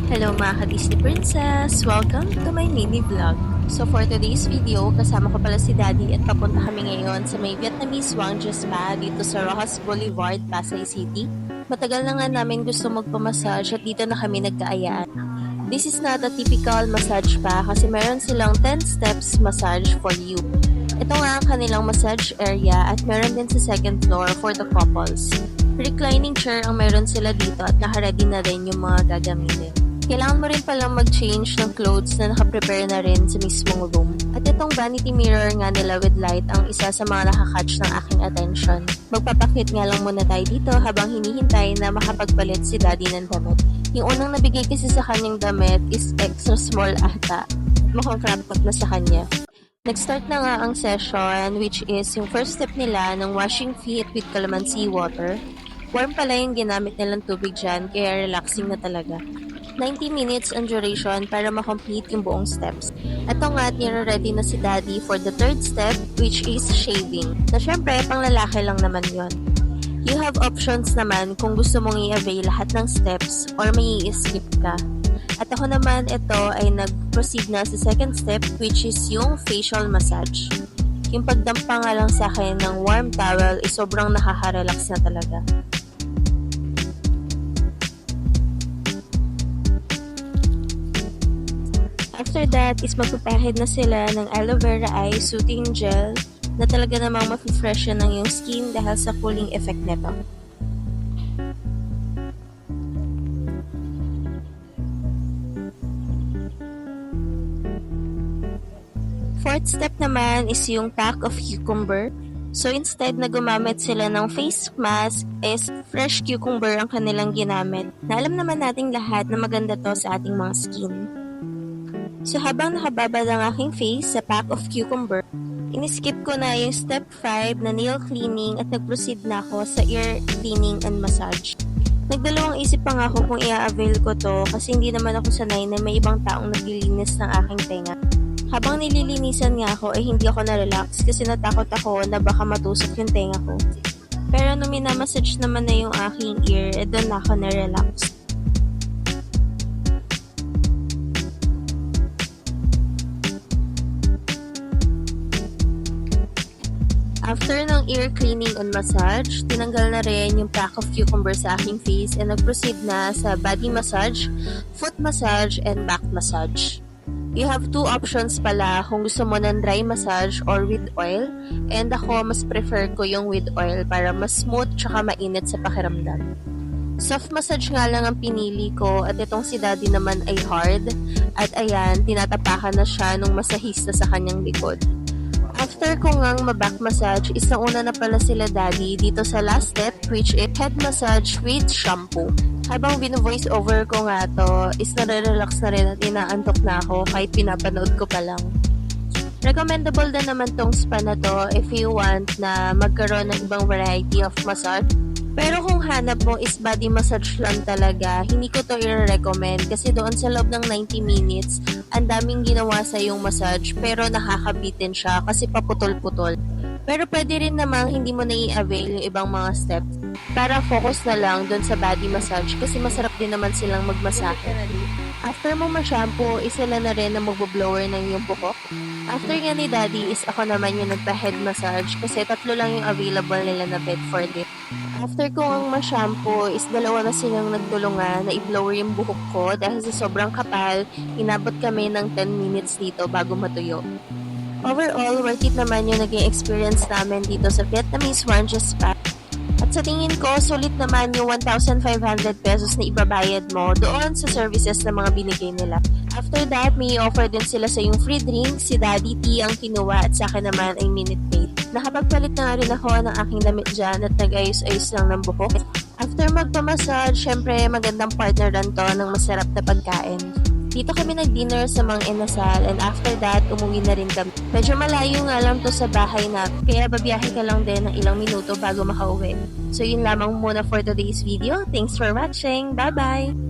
Hello mga ka-Disney Princess! Welcome to my mini vlog. So for today's video, kasama ko pala si Daddy at papunta kami ngayon sa may Vietnamese Wangja Spa dito sa Rojas Boulevard, Pasay City. Matagal na nga namin gusto magpamassage at dito na kami nagkaayaan. This is not a typical massage spa kasi meron silang 10 steps massage for you. Ito nga ang kanilang massage area at meron din sa second floor for the couples. Reclining chair ang meron sila dito at nakaready na rin yung mga gagamitin. Kailangan mo rin palang mag-change ng clothes na nakaprepare na rin sa mismong room. At itong vanity mirror nga nila with light ang isa sa mga nakakatch ng aking attention. Magpapakit nga lang muna tayo dito habang hinihintay na makapagpalit si Daddy ng damit. Yung unang nabigay kasi sa kanyang damit is extra small ata. Mukhang cramped up na sa kanya. Nag-start na nga ang session which is yung first step nila ng washing feet with calamansi water. Warm pala yung ginamit nilang tubig dyan, kaya relaxing na talaga. 90 minutes ang duration para makomplete yung buong steps. Ito nga at nire-ready na si Daddy for the third step which is shaving. Na syempre, pang lalaki lang naman yon. You have options naman kung gusto mong i-avail lahat ng steps or may i-skip ka. At ako naman ito ay nag-proceed na sa second step which is yung facial massage. Yung pagdampa nga lang sa akin ng warm towel is sobrang nakaka-relax na talaga. After that is magpapahid na sila ng aloe vera eye soothing gel na talaga namang ma-freshen ng yung skin dahil sa cooling effect nito. Fourth step naman is yung pack of cucumber. So instead na gumamit sila ng face mask is fresh cucumber ang kanilang ginamit. Na alam naman nating lahat na maganda to sa ating mga skin. So habang nakababad ang aking face sa pack of cucumber, iniskip ko na yung step 5 na nail cleaning at nag-proceed na ako sa ear cleaning and massage. Nagdalawang isip pa nga ako kung i-avail ko to kasi hindi naman ako sanay na may ibang taong naglilinis ng aking tenga. Habang nililinisan nga ako ay hindi ako na-relax kasi natakot ako na baka matusok yung tenga ko. Pero nung minamassage naman na yung aking ear, doon na ako na-relax. After ng ear cleaning and massage, tinanggal na rin yung pack of cucumber sa aking face and nag-proceed na sa body massage, foot massage, and back massage. You have two options pala kung gusto mo ng dry massage or with oil. And ako, mas prefer ko yung with oil para mas smooth tsaka mainit sa pakiramdam. Soft massage nga lang ang pinili ko at itong si Daddy naman ay hard. At ayan, tinatapakan na siya nung masahista sa kanyang likod. After ko ngang maback massage, isang una na pala sila Daddy dito sa last step which is head massage with shampoo. Habang bino-voice over ko nga to, is nare-relax na rin at inaantok na ako kahit pinapanood ko pa lang. Recommendable din naman tong spa na to if you want na magkaroon ng ibang variety of massage. Pero kung hanap mo is body massage lang talaga, hindi ko to i-recommend kasi doon sa loob ng 90 minutes, ang daming ginawa sa yung massage pero nakakabitin siya kasi paputol-putol. Pero pwede rin namang hindi mo na i-avail yung ibang mga steps para focus na lang doon sa body massage kasi masarap din naman silang magmasahe. After mo ma-shampoo, sila na rin na magbo-blower ng iyong buhok. After nga ni Daddy is ako naman yung nagpa-head massage kasi 3 lang yung available nila na bed for this. After ko ang ma-shampoo is 2 na silang nagtulungan na i-blower yung buhok ko dahil sa sobrang kapal, inabot kami ng 10 minutes dito bago matuyo. Overall, worth it naman yung naging experience namin dito sa Vietnamese Wangja Spa. At sa tingin ko, sulit naman yung 1,500 pesos na ibabayad mo doon sa services na mga binigay nila. After that, may offer din sila sa yung free drink, si Daddy tea ang kinuha at sa akin naman ay Minute Maid. Nakapagpalit na nga rin ako ng aking damit dyan at nag-ayos-ayos lang ng buhok. After magpamassage, syempre magandang partner rin to ng masarap na pagkain. Dito kami nag-dinner sa Mang Inasal and after that, umuwi na rin kami. Medyo malayo nga lang to sa bahay na kaya babiyahe ka lang din ng ilang minuto bago makauwi. So yun lamang muna for today's video. Thanks for watching. Bye-bye!